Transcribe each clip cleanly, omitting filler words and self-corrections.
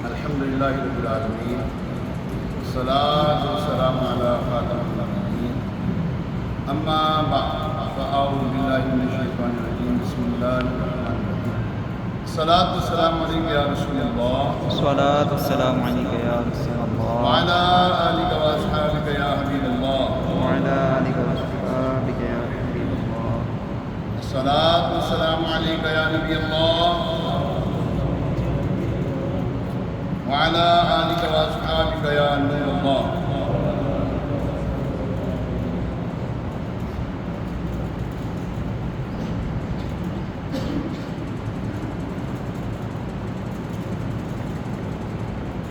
الحمد للہ رب العالمین والصلاة والسلام علی خاتم النبیین اما بعد فاعوذ باللہ من الشیطان الرجیم بسم اللہ الرحمن الرحیم الصلاة والسلام علیک یا رسول اللہ الصلاۃ والسلام علیک یا رسول اللہ وعلی آلک واصحابک یا حبیب اللہ وعلی آلک واصحابک یا حبیب اللہ الصلاة والسلام علیک یا نبی اللہ وعلى آلك وأصحابك يا نور الله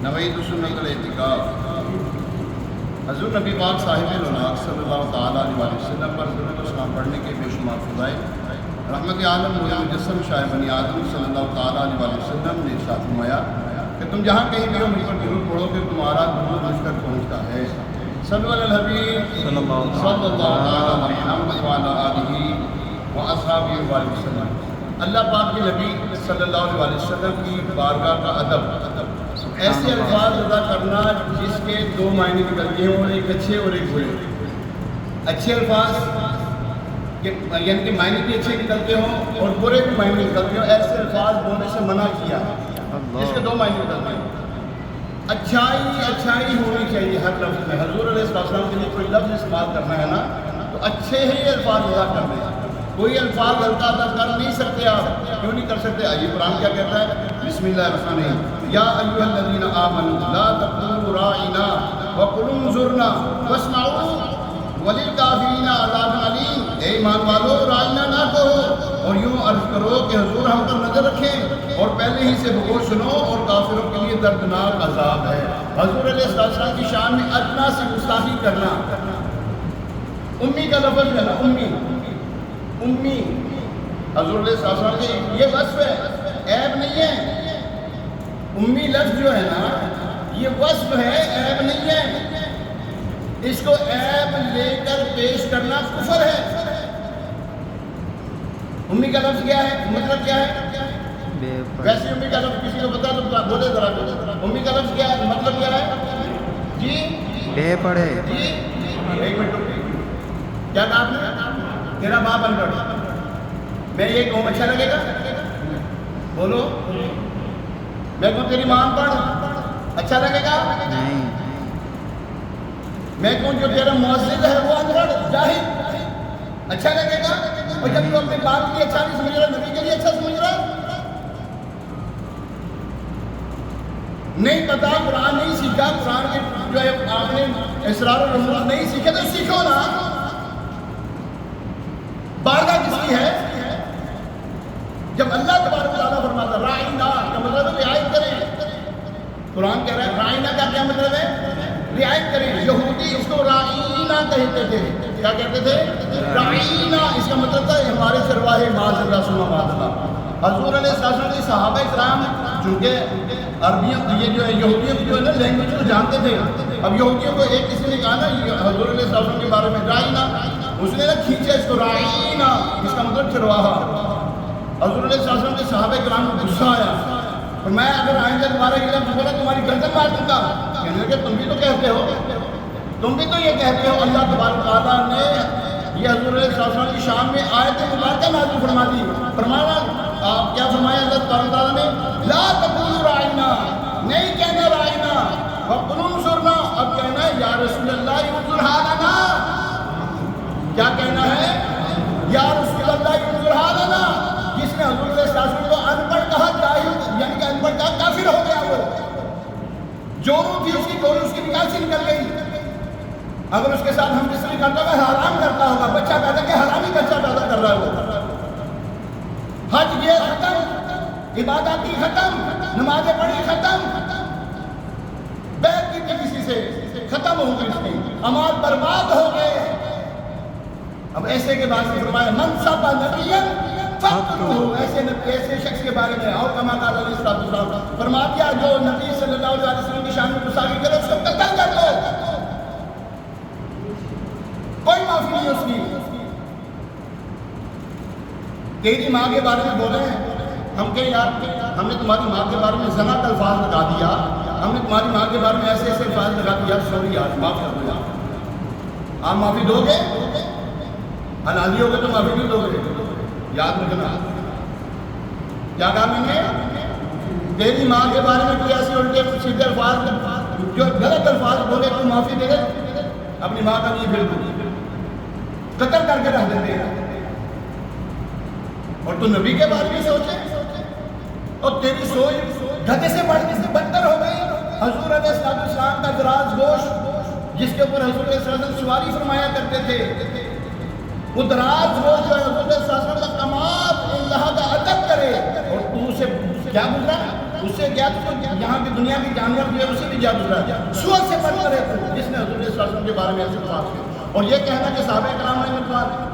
نویت سنت الاعتکاف حضور نبی پاک صاحب الاناق صلی اللہ تعالیٰ علیہ وسلم پر درود و سلام پڑھنے کے بے شمار فضائل رحمت عالم مجسم شاہ بنی آدم صلی اللہ تعالیٰ علیہ وسلم نے ارشاد فرمایا کہ تم جہاں کہیں بھی ہو مجھ پر درود پڑھو کہ تمہارا درود مجھ تک پہنچتا ہے صلی اللہ علیہ الحبیب صلی اللہ علیہ محمد وعلی آلہ و اصحابہ وسلم۔ اللہ پاک کے نبی صلی اللہ علیہ وسلم کی بارگاہ کا ادب، ایسے الفاظ ادا کرنا جس کے دو معنی نکلتے ہیں، اور ایک اچھے اور ایک برے۔ اچھے الفاظ یعنی کہ معنی بھی اچھے نکلتے ہوں اور برے بھی معنی نکلتے ہوں، ایسے الفاظ بولنے سے منع کیا ہے جس کے دو معنی نکلتے ہیں۔ اچھائی ہونی چاہیے ہر لفظ میں۔ حضور علیہ السلام کے لیے کوئی لفظ استعمال کرنا ہے نا تو اچھے ہی الفاظ ادا کرنے ہیں، کوئی الفاظ ہلکا ادا کر نہیں سکتے۔ آپ کیوں نہیں کر سکتے؟ آئیے قرآن کیا کہتا ہے، بسم اللہ الرحمن الرحیم، یا ایھا الذین آمنوا لا تقولوا راعنا وقولوا انظرنا واسمعوا وللکافرین عذاب علیم۔ اے ایمان والو، راعنا نہ کہو اور یوں عرض کرو کہ حضور ہم پر نظر رکھیں اور پہلے ہی سے بگو سنو، اور کافروں کے لیے دردناک عذاب ہے۔ حضور علیہ السلام کی شان میں ادنا سے گستاخی کرنا، امی کا لفظ ہے نا، امی حضور علیہ السلام کے یہ وصف ہے، عیب نہیں ہے۔ امی لفظ جو ہے نا یہ وصف ہے، عیب نہیں ہے۔ اس کو عیب لے کر پیش کرنا کفر ہے۔ امی کا لفظ کیا ہے، مطلب کیا ہے؟ ویسے امی کا لفظ کسی کو بتا تو بولے ذرا، امی کا لفظ کیا ہے، مطلب کیا ہے؟ جی بے پڑھے۔ جی ایک منٹ کیا کہا آپ نے؟ تیرا باپ ان پڑھ، میں یہ کہوں اچھا لگے گا؟ بولو، میں کہوں تیری ماں ان پڑھ، اچھا لگے گا؟ نہیں۔ میں کہوں جو تیرا مؤذن ہے وہ ان پڑھ، جاہل، اچھا لگے گا؟ اور جب تو اپنے باپ کے لیے اچھا نہیں سمجھ رہا، نبی کے لیے اچھا سمجھ رہا؟ نہیں پتا، قرآن نہیں سیکھا، قرآن کے جو ہے آپ نے اسرار و رموز نہیں سیکھے تو سیکھو نا۔ بارگاہ کس کی ہے؟ جب اللہ تبارک و تعالیٰ فرماتا راعنا کا مطلب ہے رعایت کریں، قرآن کہہ رہا ہے راعنا کا کیا مطلب ہے؟ رعایت کریں۔ یہودی اس کو راعینا کہتے تھے، کیا کہتے تھے؟ راعینا، اس کا مطلب تھا ہمارے سرواہ معاذ اللہ ثم معاذ اللہ۔ حضور علیہ السلام کے صحابہ کرام چونکہ عربیوں یہ جو ہے یہودیوں کی جو ہے نا لینگویج کو جانتے تھے، اب یہودیوں کو ایک کسی نے کہا نا حضور علیہ السلام کے بارے میں راعینا، اس نے نا کھینچا اس کو راعینا، اس کا مطلب چرواہا۔ حضور علیہ السلام کے صحابہ کرام کو غصہ آیا، اور میں اگر آئندہ دوبارہ یہ لفظ بولا تمہاری گردن مار دوں گا۔ کہنے لگے تم بھی تو کہتے ہو، تم بھی تو یہ کہتے ہو۔ اللہ تبارک و تعالیٰ نے یہ حضور علیہ السلام کی شان میں آیت مبارکہ نازل فرما دی۔ فرمایا آپ کیا فرمایا اللہ تبارک و تعالیٰ نے؟ لا تقولوا راعنا، نہیں کہنا راعنا، وقولوا انظرنا، اب کہنا ہے یا رسول اللہ انظر حالنا۔ کیا کہنا ہے؟ یا رسول اللہ انظر حالنا۔ جس نے حضور علیہ السلام کو ان پڑھ کہا، جاہل یعنی کہ ان پڑھ کہا، کافر ہو گیا وہ۔ جو روح تھی اس کی گولی اس کی نکال سے نکل گئی۔ اگر اس کے ساتھ ہم جس نے کرتا ہوگا حرام کرتا ہوگا، بچہ پیدا کہ حرامی بچہ پیدا کر رہا ہے وہ۔ حج یہ ختم، عبادت کی ختم، نمازیں پڑھی ختم، بیعت کی کسی سے ختم ہو گئی، اس کی اعمال برباد ہو گئے۔ اب ایسے کے بعد فرمایا من سب نبی فقتلوہ، ایسے شخص کے بارے میں اور کما قال علیہ السلام فرما دیا جو نبی صلی اللہ علیہ وسلم کی شان میں گستاخی کرے اس کو قتل کر دو، کوئی معافی نہیں اس کی۔ تیری ماں کے بارے میں بولے ہیں ہم کہیں یار ہم نے تمہاری ماں کے بارے میں زنا کا الفاظ لگا دیا، ہم نے تمہاری ماں کے بارے میں ایسے ایسے الفاظ لگا دیا، سوری یار معاف کر دو یار. آپ معافی دو گے؟ حلالی ہوگے تو معافی نہیں دو گے. یاد رکھنا کیا کہا میں نے؟ تیری ماں کے بارے میں کوئی ایسے الٹے سیدھے الفاظ جو غلط الفاظ بولے تو معافی دے دے، اپنی ماں کا نہیں پھر قتل کر کے رکھ دیتے ہیں. اور تو نبی کے بارے میں سوچے، اور تیری سوچ گدھے سے بدتر ہو گئی. حضور علیہ السلام کا دراز گوشت جس کے اوپر حضور علیہ السلام سواری فرمایا کرتے تھے، وہ دراز گوشت جو حضور علیہ السلام کا کمال اللہ کا ادب کرے، اور تو اسے کیا گزرا؟ اس سے کیا یہاں کی دنیا کی جانور جو ہے اسے بھی کیا گزرا؟ سوال سے بدتر ہے جس نے حضور علیہ السلام کے بارے میں ایسے بات کی. اور یہ کہنا کہ صحابہ کرام نے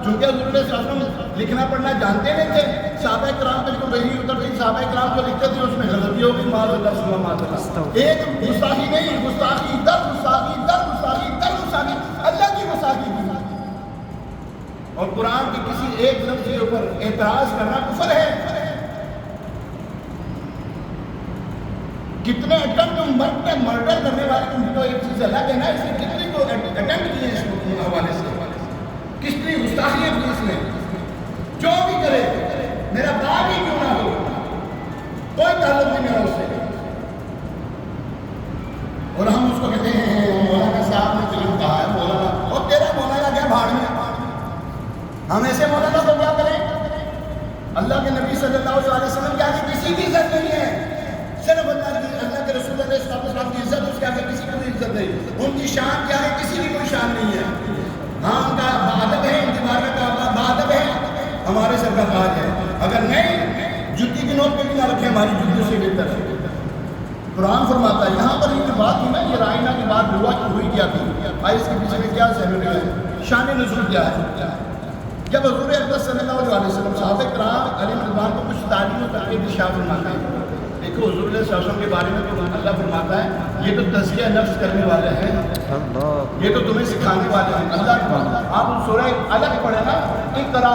چونکہ حضور علیہ السلام لکھنا پڑھنا جانتے نہیں تھے، صحابہ کرام پہ جو وحی اترتی صحابہ کرام جو لکھتے تھے اس میں غلطی ہوگی، معاذ اللہ ثم معاذ اللہ. ایک گستاخی نہیں، گستاخی در گستاخی در گستاخی در گستاخی، اللہ کی گستاخی کی. اور قرآن کے کسی ایک لفظ کے اوپر اعتراض کرنا کفر ہے. کتنے مرڈر کرنے والے تو ایک چیز الگ ہے نا، اس نے کتنے کو اٹیمپٹ کیے اس حوالے سے، کتنی گستاخیاں کی اس نے. جو بھی کرے میرا باپ ہی کیوں نہ ہو، کوئی تعلق نہیں میرا اس سے. اور ہم اس کو کہتے ہیں مولانا صاحب نے جو کہا ہے مولانا، اور تیرا مولانا کیا بھاڑ میں. ہم ایسے مولانا کو کیا کریں؟ اللہ کے نبی صلی اللہ علیہ وسلم کے آگے کسی کی عزت نہیں ہے، صرف اللہ کے رسول علیہ السلام کی عزت، اس کے آگے کسی کو بھی عزت نہیں. ان کی شان کے آگے کسی کی کوئی شان نہیں ہے. ہاں ان کا بادب ہے، ان کی بارگاہ کا بادب ہے، ہمارے سر کا تاج ہے. اگر نہیں جوتی کی نوک پہ بھی نہ رکھے ہماری جوتیوں سے بہتر ہے. قرآن فرماتا ہے یہاں پر یہ جو بات تھی نا، یہ رائنا کی بات ہوئی کیا تھی، آئی اس کے پیچھے میں کیا سہمت ہے، شان نزول کیا ہے. جب حضور اقدس صلی اللہ علیہ وسلم صحابہ کرام علیہ رضوان کو کچھ تعلیم و ترغیب ارشاد فرماتے ہیں. دیکھو حضور علیہ السلام کے بارے میں تو اللہ فرماتا ہے یہ تو تزکیہ نفس کرنے والے ہیں، یہ تو تمہیں سکھانے والے ہیں. اللہ آپ سورہ الگ پڑھے نا، ایک طرح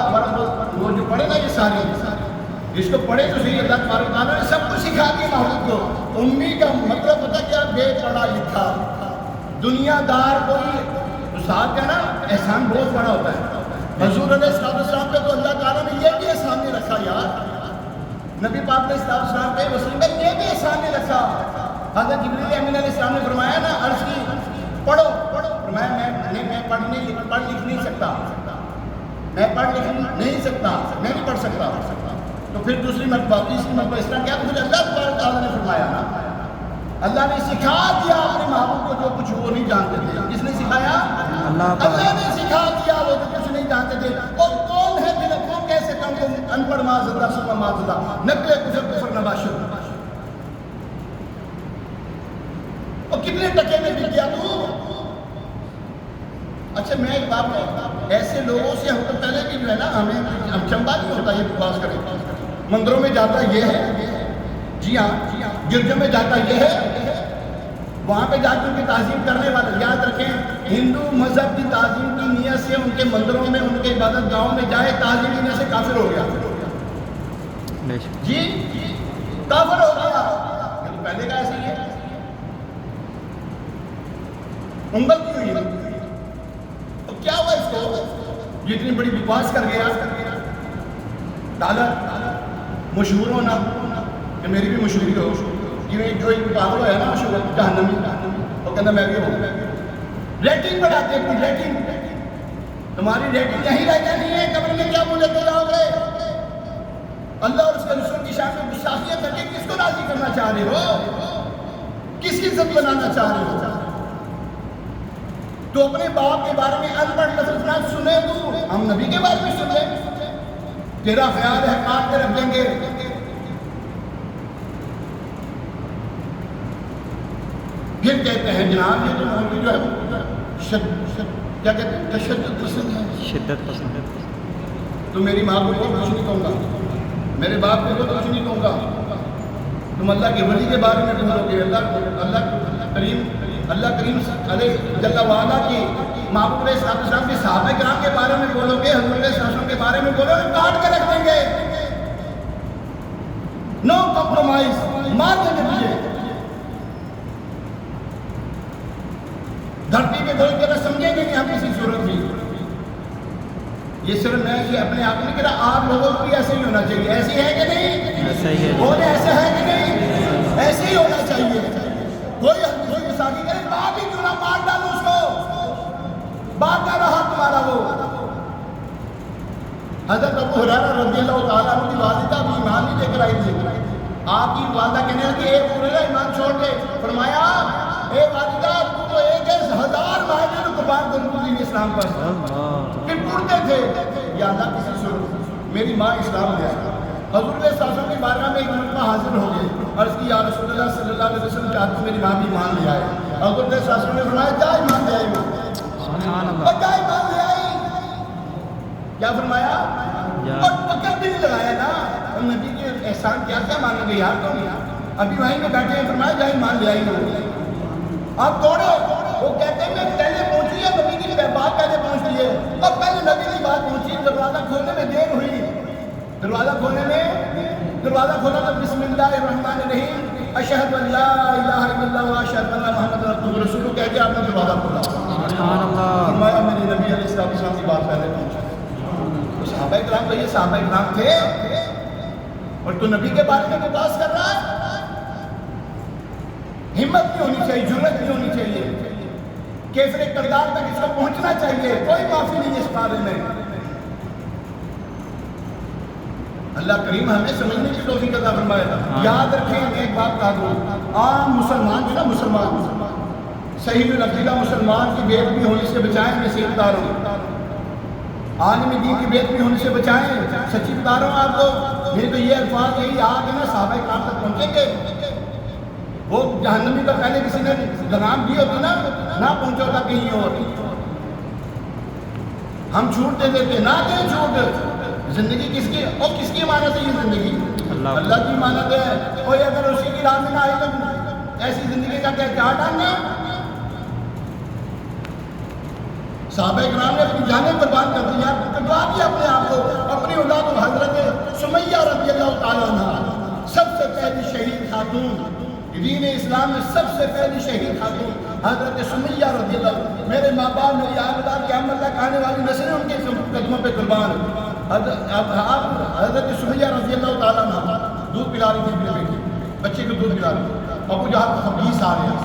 وہ جو پڑھے نا یہ ساری اس کو پڑھے تو صحیح. اللہ تبارک تعالیٰ نے سب کچھ سکھا دیا محمد کو. امی کا مطلب ہوتا کیا؟ بے پڑھا لکھا دنیا دار. کوئی استاد کا نا احسان بہت بڑا ہوتا ہے. حضور علیہ السلام پہ تو اللہ تعالیٰ نے یہ بھی احسان نہیں رکھا یار. نبی پاک علیہ السلام پہ وسلم نے یہ بھی احسان نہیں رکھا. حضرت جبریل امین علیہ السلام نے فرمایا نا عرض کی پڑھو، فرمایا میں پڑھ لکھ نہیں سکتا، میں پڑھ لکھ نہیں سکتا، میں نہیں پڑھ سکتا. تو پھر دوسری مرتبہ تیسری مرتبہ اس طرح کیا؟ مجھے اللہ تبارک تعالیٰ نے فرمایا نا، اللہ نے سکھا دیا اپنے محبوب کو جو کچھ وہ نہیں جانتے تھے. کس نے سکھایا؟ اللہ نے سکھا دیا وہ جو کچھ نہیں جانتے تھے. اور کون ہے دل کون کہہ سکتا ہوں کہ ان پڑھ معاذ اللہ ثم معاذ اللہ، نقل کفر نباشر. اور کتنے ٹکے میں بک گیا تو. اچھا میں ایک بات کہوں، ایسے لوگوں سے ہم پہلے کہ جو ہے نا ہمیں چمبا نہیں ہوتا یہ بکواس کریں. مندروں میں جاتا یہ ہے، جی ہاں گرجوں میں جاتا یہ ہے، وہاں پہ جا کے ان کی تعظیم کرنے والے. یاد رکھیں ہندو مذہب کی تعظیم کی نیت سے ان کے مندروں میں ان کے عبادت گاہوں میں جائے، تعظیم کی نیت سے کافر ہو گیا. جی کافر ہو گیا. پہلے کا ایسے ہی ہے. انگل کی ہوئی ہے. کیا ہوا اس کو؟ جتنی بڑی بکواس کر گیا. ڈالر مشہور ہونا کہ میری بھی مشہوری ہو. جو ایک پاگل ہے نا مشہور جہنمی، وہ کہتا میں بھی ہوں. ریٹنگ بڑھاتے ہیں، ریٹنگ. تمہاری ریٹنگ یہیں رہ جانی ہے، قبر میں کیا بولے تو جاؤ گے. اللہ اور اس کے رسول کی شان میں گستاخیاں کر کے کس کو راضی کرنا چاہ رہے ہو؟ کس کی عزت بنانا چاہ رہے ہو؟ تو اپنے باپ کے بارے میں ان پڑھ لفظ نہ سنے تو ہم نبی کے بارے میں سن لیں. تیرا خیال ہے کاٹ کے رکھ دیں گے. پھر کہتے ہیں جناب یہ تو مولوی جو ہے کیا کہتے ہیں تشدد پسند ہے، شدت پسند ہے. تو میری ماں کو کچھ نہیں کہوں گا، میرے باپ کو کچھ نہیں کہوں گا. تم اللہ کے ولی کے بارے میں بولو گے، اللہ کریم علیہ جل وعلا کی محبوب علیہ السلام کے صحابہ کرام کے بارے میں بولو گے، حضور علیہ السلام کے بارے میں بولو گے، کاٹ کے رکھ دیں گے. نو کمپرومائز، مارنے کے لیے دھرتی پہ کوئی طرح سمجھیں گے کہ ہم کسی صورت بھی. یہ صرف میں یہ اپنے آپ میں کہہ رہا، آپ لوگوں کو بھی ایسے ہی ہونا چاہیے. ایسے ہے کہ نہیں؟ بولے ایسے ہے کہ نہیں؟ ایسے ہی ہونا چاہیے. کوئی مساقی کرے باپ ہی کیوں نہ مار ڈالو اس کو، باپ کا رہا تمہارا وہ. حضرت ابو ہریرہ رضی اللہ تعالیٰ عنہ کی والدہ بھی ایمان نہیں لے کر آئی تھی. آپ کی والدہ کہنے لگی اے ابو ہریرہ ایمان چھوڑ دے. فرمایا اے والدہ تو 1000 مہینے کو قربان کر دی اسلام پر. پھر پڑھتے تھے یا اللہ کسی صورت میری ماں اسلام لے آئی. حضور علیہ السلام کی بارگاہ میں ایک مرتبہ حاضر ہو گئے. عرض کی یا رسول اللہ صلی اللہ علیہ وسلم چاہتے میری ماں بھی ایمان لے آئے. حضور علیہ السلام نے فرمایا جا ایمان لے آئی وہ، اور جا ایمان لے آئی. کیا فرمایا؟ اور پکڑ بھی نہیں لگایا نا. اور نبی کے احسان کیا کیا مانیں گے یار تم؟ ابھی وہیں پہ بیٹھے ہیں، فرمایا جا ایمان لے آئی وہ. آپ توڑو. وہ کہتے ہیں میں پہلے پہنچی ہے، نبی کی بات پہلے پہنچتی ہے، اور پہلے نبی کی بات پہنچی. دروازہ کھولنے میں دیر ہوئی. دروازہ کھولا تو بسم اللہ الرحمن الرحیم اشہد ان لا الہ الا اللہ و اشہد ان محمد رسول اللہ کہہ کے آپ نے دروازہ کھولا. فرمایا میرے نبی علیہ السلام کی بات پہلے پہنچی. صحابہ کرام تو یہ صحابہ کرام تھے، اور تو نبی کے بارے میں بات کر رہا ہے. ہمت نہیں ہونی چاہیے، جرأت نہیں ہونی چاہیے. کیفر کردار تک اس کو پہنچنا چاہیے. کوئی معافی نہیں اس بارے میں. اللہ کریم ہمیں سمجھنے کی توفیق عطا فرمائے. یاد رکھیں ایک بات کہا دوں، عام مسلمان جو نا مسلمان صحیح العقیدہ مسلمان کی بے ادبی ہونے سے بچائیں. میں صحیح بتا رہا ہوں، عالم دین کی بے ادبی ہونے سے بچائیں. سچی بتا رہا ہوں آپ کو. نہیں تو یہ الفاظ یہی آگے نا صحابہ کرام تک پہنچیں گے. وہ جہنمی تو پہلے کسی نے لگام دی ہوتی نا، نہ پہنچا ہوتا کہیں اور. ہم چھوٹ دے دیتے، نہ دیں چھوٹ. زندگی کس کی اور کس کی امانت ہے؟ یہ زندگی اللہ کی امانت ہے. اور اگر اسی کی راہ میں نہ آئی تو ایسی زندگی کا کیا ڈالنا. صحابہ کرام نے اپنی جانیں قربان کر دیا. کٹوا دیا اپنے آپ کو، اپنی اولاد. حضرت سمیہ رضی اللہ تعالیٰ عنہ سب سے پہلی شہید خاتون، دین اسلام میں سب سے پہلی شہید خاتون حضرت سمیہ رضی اللہ. میرے ماں باپ، میری آبادات قیامت تک آنے والی نسلیں ان کے قدموں پہ قربان. حضرت سمیہ رضی اللہ تعالیٰ عنہ دودھ پلا رہی تھی اپنے بیٹے، بچے کو دودھ پلا رہی تھی. ابو جہل کو 20 آ رہے.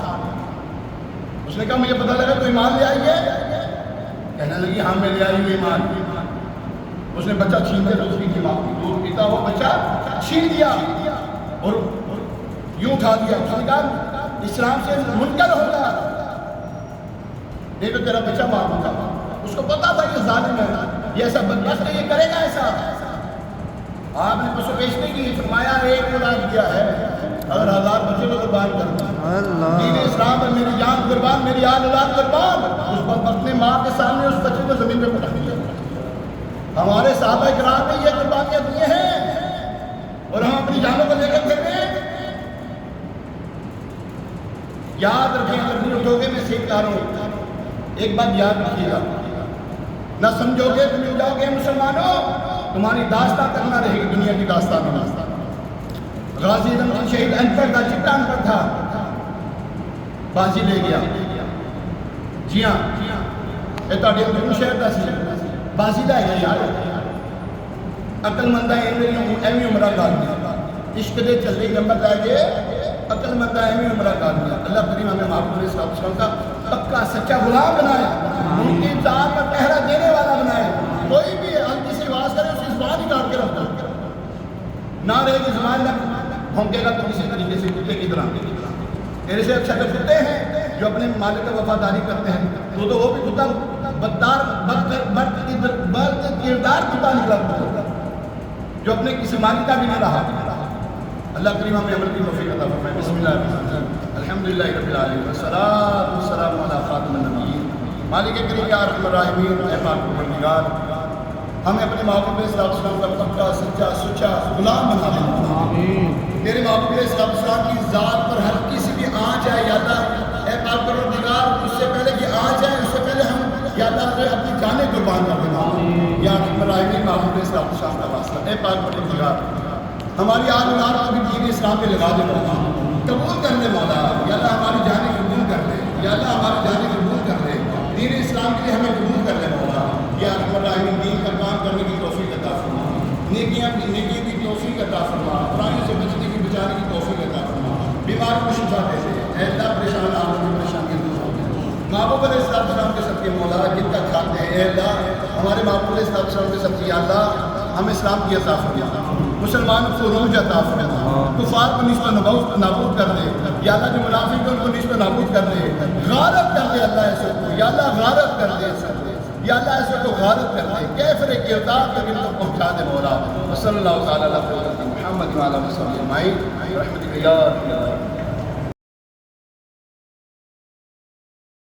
اس نے کہا مجھے پتہ لگا تو ایمان لے آئی ہے. کہنے لگی ہاں میں لے آئی ہوں ایمان. اس نے بچہ چھین دیا. دوسری کی ماں دودھ پیتا ہوا بچہ چھین دیا اور یوں اٹھا دیا. اس نے کہا اسلام سے منکر ہوگا، نہیں تو تیرا بچہ مار دوں گا. اس کو پتا تھا کہ ظالم ہے، یہ ایسا بدبخت ہے، یہ کرے گا ایسا. آپ نے اس کو پیش نہیں کی. فرمایا ایک اولاد دیا ہے، اگر 1000 بچے کو قربان کر دوں. دین اسلام پر میری جان قربان، میری آل اولاد قربان. اس بدبخت نے ماں کے سامنے اس بچے کو زمین پہ پٹک دیا. ہمارے صحابہ کرام نے یہ قربانیاں دی ہیں اور ہم اپنی جانوں کو لے کر پھر رہے ہیں. یاد رکھیں اگر نہیں اٹھو گے میں صحیح کہہ رہا ہوں. ایک بات یاد رکھیے گا، نہ سمجھو گے تم جاؤ گے مسلمانوں، تمہاری داستان تک نہ رہے گی دنیا کی داستان میں. غازی اعظم خان شہید ان پڑھ تھا، چٹا ان پڑھ تھا، بازی لے گیا. جی ہاں یہ تھوڑے اندروں شہر کا سی بازی لے گیا. یار عقل مند ہے ایویں عمرہ کر دیا. عشق دے چلے نمبر لے گئے. عقل مند ہے ایویں عمرہ کر دیا. اللہ کریم ہمیں محمد صلی اللہ علیہ وسلم کا پکا سچا غلام بنائے، ان کی ذات کا پہرا دینے والا بنائے. کوئی بھی ہلکی سی آواز کرے اس کی زبان ہی کاٹ کے رکھ دو. نہ رہے گی زبان نہ بھونکے گا تو کسی طریقے سے کتے کی طرح. میرے سے اچھا اگر کتے ہیں جو اپنے مالک کا وفاداری کرتے ہیں تو وہ بھی کتا بددار بد کردار کتا نکلا جو اپنے کسی مالک کا بھی نہ رہا. اللہ کریم ہمیں عمل کی توفیق عطا فرمائے. بسم اللہ الرحمن الرحیم الحمدللہ رب العالمین والصلاۃ والسلام علی خاتم النبیین. مالک کریم یا ارحم الراحمین، اے پاک پروردگار ہمیں اپنے محبوب صلی اللہ علیہ وسلم کا پکا سچا سچا غلام بنا دے. آمین. تیرے محبوب صلی اللہ علیہ وسلم کی ذات پر ہر کسی بھی آنچ آئے یا اللہ اے پاک پروردگار اس سے پہلے کہ آنچ آئے اس سے پہلے ہم یا اللہ اپنی جانیں قربان کر دینا. یا ارحم الراحمین محبوب صلی اللہ علیہ وسلم کا واسطہ اے پاک پروردگار ہماری آل اولاد کو بھی دین اسلام میں لگا دے مولا، قبول کر لے مولا، یا اللہ ہماری جانیں قبول کر لے، یا اللہ ہماری جانیں قبول کر لے، دین اسلام کے لیے ہمیں قبول کر لے مولا، یا رحمت الرحیم دین کا کام کرنے کی توفیق عطا فرما، نیکیوں کی توفیق عطا فرما، برائیوں سے بچنے کی بچانے کی توفیق عطا فرما، بیماروں کو شفا دے دے، اے اللہ پریشان آدمی کی پریشانیاں دور ہو جائیں، محبوب علیہ السلام کے صدقے مولا جن کا کھاتے ہیں، اے اللہ ہمارے محبوب علیہ السلام کے صدقے یا اللہ ہم اسلام کی عطا فرما، مسلمانوں کو عروج عطا فرما، کفار کو نیز پر نابود کر دے، یا اللہ جو منافق ہیں ان کو نیز پر نابود کر دے، غارت کر دے اللہ ایسے کو، یا اللہ غارت کر دے ایسے کو، یا اللہ ایسے کو غارت کر دے، کیفر کردار تک ان کو پہنچا دے مولا، صلی اللہ تعالیٰ علیہ وسلم محمد وعلیہ وسلم اجمعین برحمتک یا